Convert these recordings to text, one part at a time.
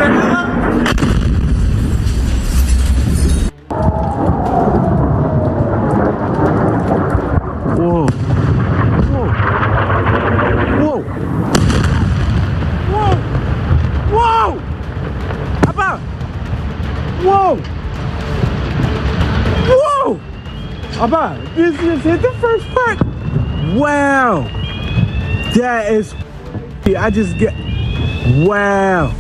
Wow. Wow. Wow. Wow. Wow. Apa? Wow. Wow. Apa? This is hit the first part. Wow. That is. I just get. Wow.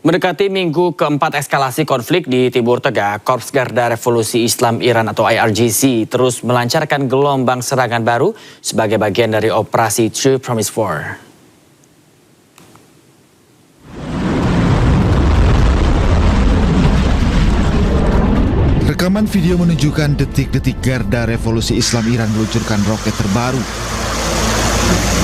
Mendekati minggu keempat eskalasi konflik di Timur Tengah, Korps Garda Revolusi Islam Iran atau IRGC terus melancarkan gelombang serangan baru sebagai bagian dari operasi True Promise 4. Rekaman video menunjukkan detik-detik Garda Revolusi Islam Iran meluncurkan roket terbaru.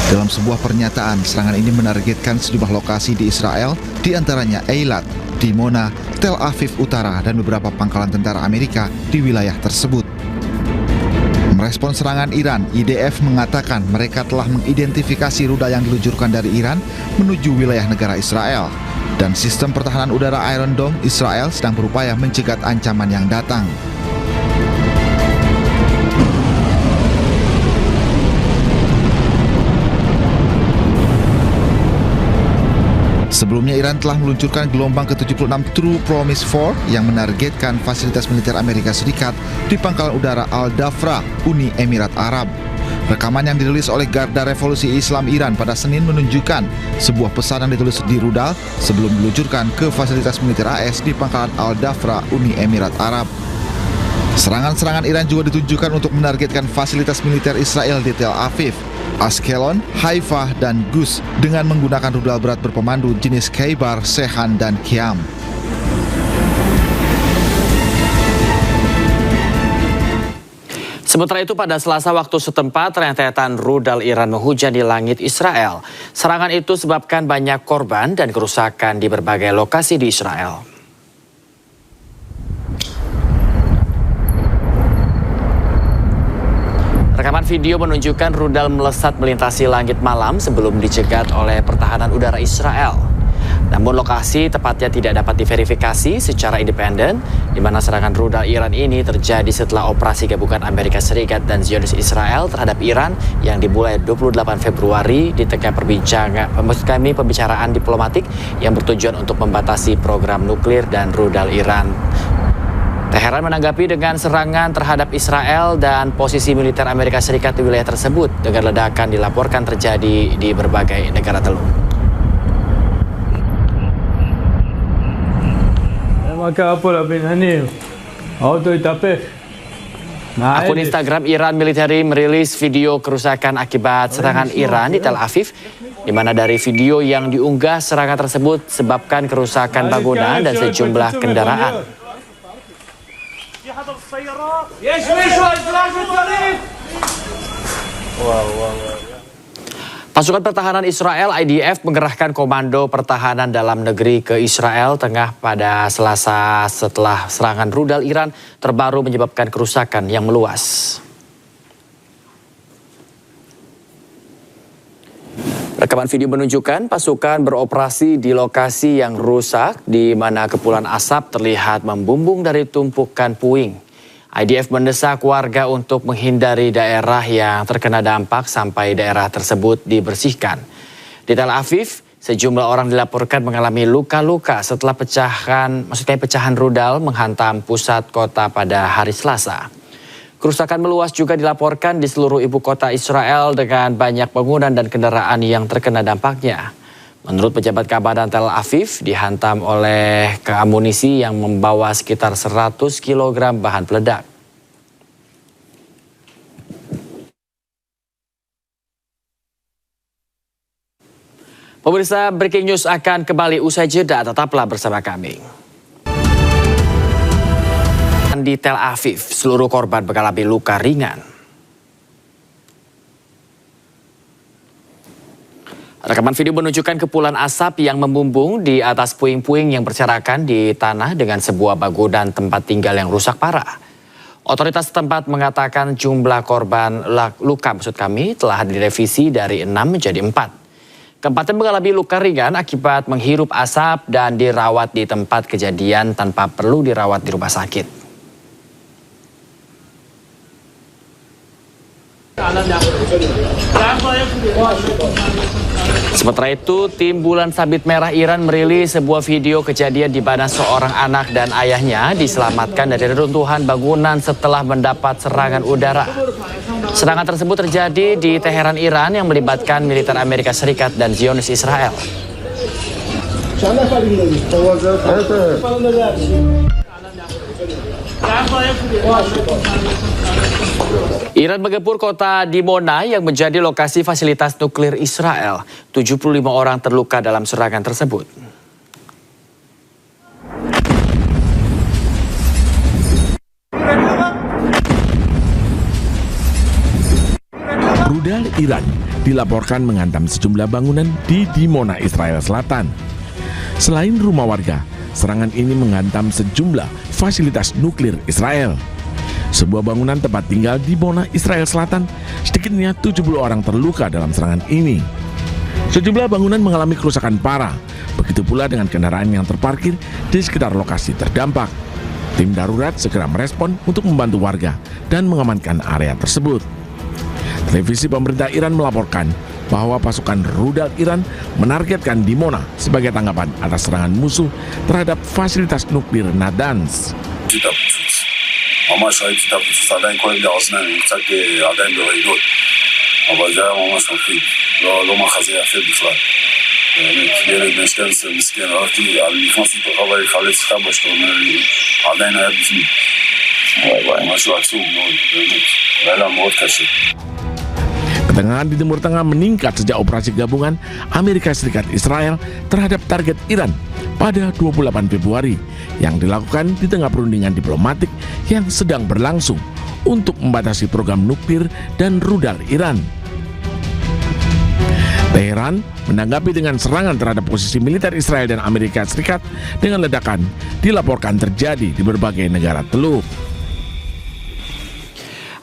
Dalam sebuah pernyataan, serangan ini menargetkan sejumlah lokasi di Israel, di antaranya Eilat, Dimona, Tel Aviv Utara, dan beberapa pangkalan tentara Amerika di wilayah tersebut. Merespon serangan Iran, IDF mengatakan mereka telah mengidentifikasi rudal yang diluncurkan dari Iran menuju wilayah negara Israel. Dan sistem pertahanan udara Iron Dome Israel sedang berupaya mencegat ancaman yang datang. Sebelumnya Iran telah meluncurkan gelombang ke-76 True Promise 4 yang menargetkan fasilitas militer Amerika Serikat di pangkalan udara Al-Dhafra, Uni Emirat Arab. Rekaman yang dirilis oleh Garda Revolusi Islam Iran pada Senin menunjukkan sebuah pesan yang ditulis di rudal sebelum diluncurkan ke fasilitas militer AS di pangkalan Al-Dhafra, Uni Emirat Arab. Serangan-serangan Iran juga ditunjukkan untuk menargetkan fasilitas militer Israel di Tel Aviv, Ashkelon, Haifa, dan Gus dengan menggunakan rudal berat berpemandu jenis Khaybar, Sehan, dan Qiyam. Sementara itu pada Selasa waktu setempat, rentetan rudal Iran menghujani langit Israel. Serangan itu sebabkan banyak korban dan kerusakan di berbagai lokasi di Israel. Rekaman video menunjukkan rudal melesat melintasi langit malam sebelum dicegat oleh pertahanan udara Israel. Namun lokasi tepatnya tidak dapat diverifikasi secara independen, di mana serangan rudal Iran ini terjadi setelah operasi gabungan Amerika Serikat dan Zionis Israel terhadap Iran yang dimulai 28 Februari di tengah pembicaraan diplomatik yang bertujuan untuk membatasi program nuklir dan rudal Iran. Teheran menanggapi dengan serangan terhadap Israel dan posisi militer Amerika Serikat di wilayah tersebut dengan ledakan dilaporkan terjadi di berbagai negara teluk. Akun Instagram Iran Military merilis video kerusakan akibat serangan Iran di Tel Aviv, di mana dari video yang diunggah serangan tersebut sebabkan kerusakan bangunan dan sejumlah kendaraan. Pasukan pertahanan Israel IDF mengerahkan komando pertahanan dalam negeri ke Israel Tengah pada Selasa setelah serangan rudal Iran terbaru menyebabkan kerusakan yang meluas. Rekaman video menunjukkan pasukan beroperasi di lokasi yang rusak, di mana kepulan asap terlihat membumbung dari tumpukan puing. IDF mendesak warga untuk menghindari daerah yang terkena dampak sampai daerah tersebut dibersihkan. Di Tel Aviv, sejumlah orang dilaporkan mengalami luka-luka setelah pecahan rudal menghantam pusat kota pada hari Selasa. Kerusakan meluas juga dilaporkan di seluruh ibu kota Israel dengan banyak bangunan dan kendaraan yang terkena dampaknya. Menurut pejabat keamanan Tel Aviv, dihantam oleh amunisi yang membawa sekitar 100 kg bahan peledak. Pemirsa, Breaking News akan kembali usai jeda, tetaplah bersama kami. Di Tel Aviv, seluruh korban mengalami luka ringan. Rekaman video menunjukkan kepulan asap yang membumbung di atas puing-puing yang berserakan di tanah dengan sebuah bangunan tempat tinggal yang rusak parah. Otoritas setempat mengatakan jumlah korban luka telah direvisi dari 6 menjadi 4. Keempatnya mengalami luka ringan akibat menghirup asap dan dirawat di tempat kejadian tanpa perlu dirawat di rumah sakit. Sementara itu, tim Bulan Sabit Merah Iran merilis sebuah video kejadian di mana seorang anak dan ayahnya diselamatkan dari reruntuhan bangunan setelah mendapat serangan udara. Serangan tersebut terjadi di Teheran, Iran yang melibatkan militer Amerika Serikat dan Zionis Israel. Iran menggempur kota Dimona yang menjadi lokasi fasilitas nuklir Israel. 75 orang terluka dalam serangan tersebut. Rudal Iran dilaporkan menghantam sejumlah bangunan di Dimona, Israel Selatan. Selain rumah warga, serangan ini menghantam sejumlah fasilitas nuklir Israel. Sebuah bangunan tempat tinggal di Dimona, Israel Selatan, sedikitnya 70 orang terluka dalam serangan ini. Sejumlah bangunan mengalami kerusakan parah, begitu pula dengan kendaraan yang terparkir di sekitar lokasi terdampak. Tim darurat segera merespon untuk membantu warga dan mengamankan area tersebut. Televisi pemerintah Iran melaporkan bahwa pasukan rudal Iran menargetkan Dimona sebagai tanggapan atas serangan musuh terhadap fasilitas nuklir Natanz. ממש ראיתי את הפיצוץ, עדיין כואב לי האוזניים, אני קצת עדיין ברעידות, אבל זה היה ממש מפחיד, לא מחזה יפה בכלל. באמת, ילד בן 12 מסכן, נכנסתי לתוך הבית לחלץ סבא שאתה אומר לי, עדיין היה בפנים. משהו עצוב מאוד, באמת, לילה מאוד קשה. Ketegangan di Timur Tengah meningkat sejak operasi gabungan Amerika Serikat Israel terhadap target Iran pada 28 Februari yang dilakukan di tengah perundingan diplomatik yang sedang berlangsung untuk membatasi program nuklir dan rudal Iran. Teheran menanggapi dengan serangan terhadap posisi militer Israel dan Amerika Serikat dengan ledakan dilaporkan terjadi di berbagai negara teluk.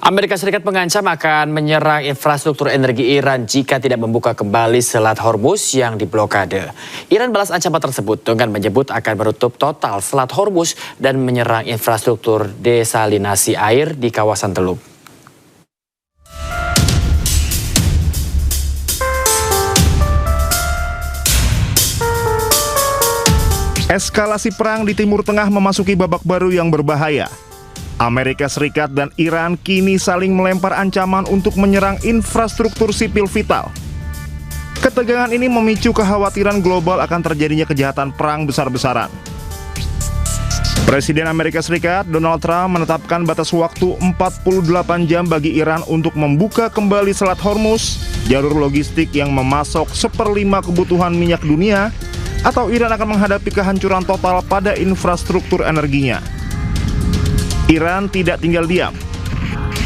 Amerika Serikat mengancam akan menyerang infrastruktur energi Iran jika tidak membuka kembali Selat Hormuz yang diblokade. Iran balas ancaman tersebut dengan menyebut akan menutup total Selat Hormuz dan menyerang infrastruktur desalinasi air di kawasan Teluk. Eskalasi perang di Timur Tengah memasuki babak baru yang berbahaya. Amerika Serikat dan Iran kini saling melempar ancaman untuk menyerang infrastruktur sipil vital. Ketegangan ini memicu kekhawatiran global akan terjadinya kejahatan perang besar-besaran. Presiden Amerika Serikat Donald Trump menetapkan batas waktu 48 jam bagi Iran untuk membuka kembali Selat Hormuz, jalur logistik yang memasok 1/5 kebutuhan minyak dunia, atau Iran akan menghadapi kehancuran total pada infrastruktur energinya. Iran tidak tinggal diam.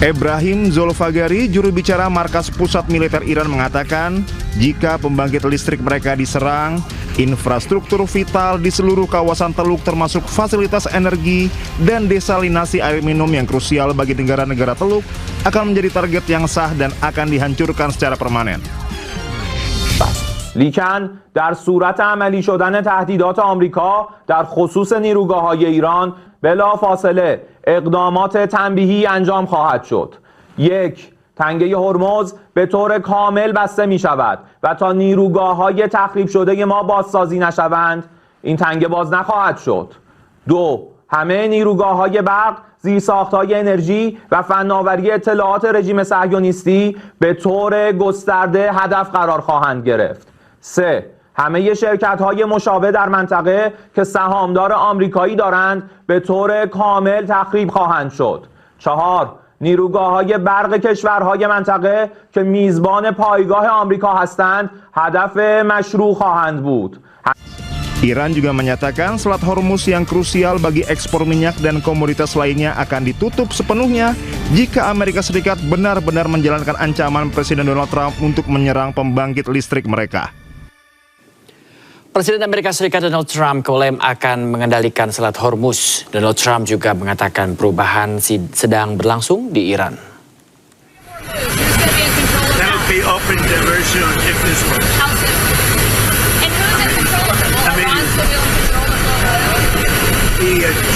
Ebrahim Zolfagari, juru bicara Markas Pusat Militer Iran, mengatakan jika pembangkit listrik mereka diserang, infrastruktur vital di seluruh kawasan Teluk termasuk fasilitas energi dan desalinasi air minum yang krusial bagi negara-negara Teluk akan menjadi target yang sah dan akan dihancurkan secara permanen. لیکن در صورت عملی شدن تهدیدات آمریکا در خصوص نیروگاه‌های ایران بلافاصله اقدامات تنبیهی انجام خواهد شد. 1. تنگه هرمز به طور کامل بسته می شود و تا نیروگاه‌های تخریب شده ما بازسازی نشوند این تنگه باز نخواهد شد. 2. همه نیروگاه‌های برق، زیرساخت‌های انرژی و فناوری اطلاعات رژیم صهیونیستی به طور گسترده هدف قرار خواهند گرفت. 3. همه شرکت‌های مشابه در منطقه که سهامدار آمریکایی دارند به طور کامل تخریب خواهند شد. 4. نیروگاه‌های برق کشورهای منطقه که میزبان پایگاه آمریکا هستند هدف مشروع خواهند بود. Iran juga menyatakan Selat Hormuz yang krusial bagi ekspor minyak dan komoditas lainnya akan ditutup sepenuhnya jika Amerika Serikat benar-benar menjalankan ancaman Presiden Donald Trump untuk menyerang pembangkit listrik mereka. Presiden Amerika Serikat Donald Trump klaim akan mengendalikan Selat Hormuz. Donald Trump juga mengatakan perubahan sedang berlangsung di Iran.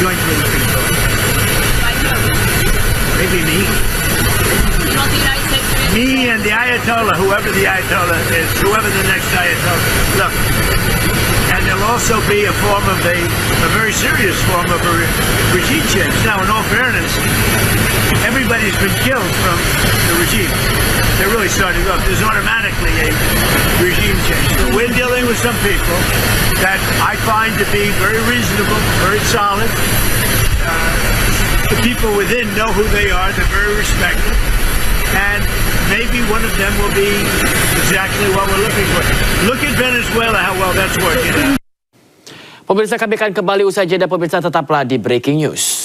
Jointly controlled. Maybe me. Me and the Ayatollah, whoever the Ayatollah is, whoever the next Ayatollah. Look, and there'll also be a form of a very serious form of a regime change. Now, in all fairness, everybody's been killed from the regime. They're really starting off. There's automatically a regime change. But we're dealing with some people that I find to be very reasonable, very solid. The people within know who they are. They're very respected. And maybe one of them will be exactly what we're looking for. Look at Venezuela, how well that's working out. Pemirsa, kami akan kembali usai jeda. Pemirsa, tetaplah di Breaking News.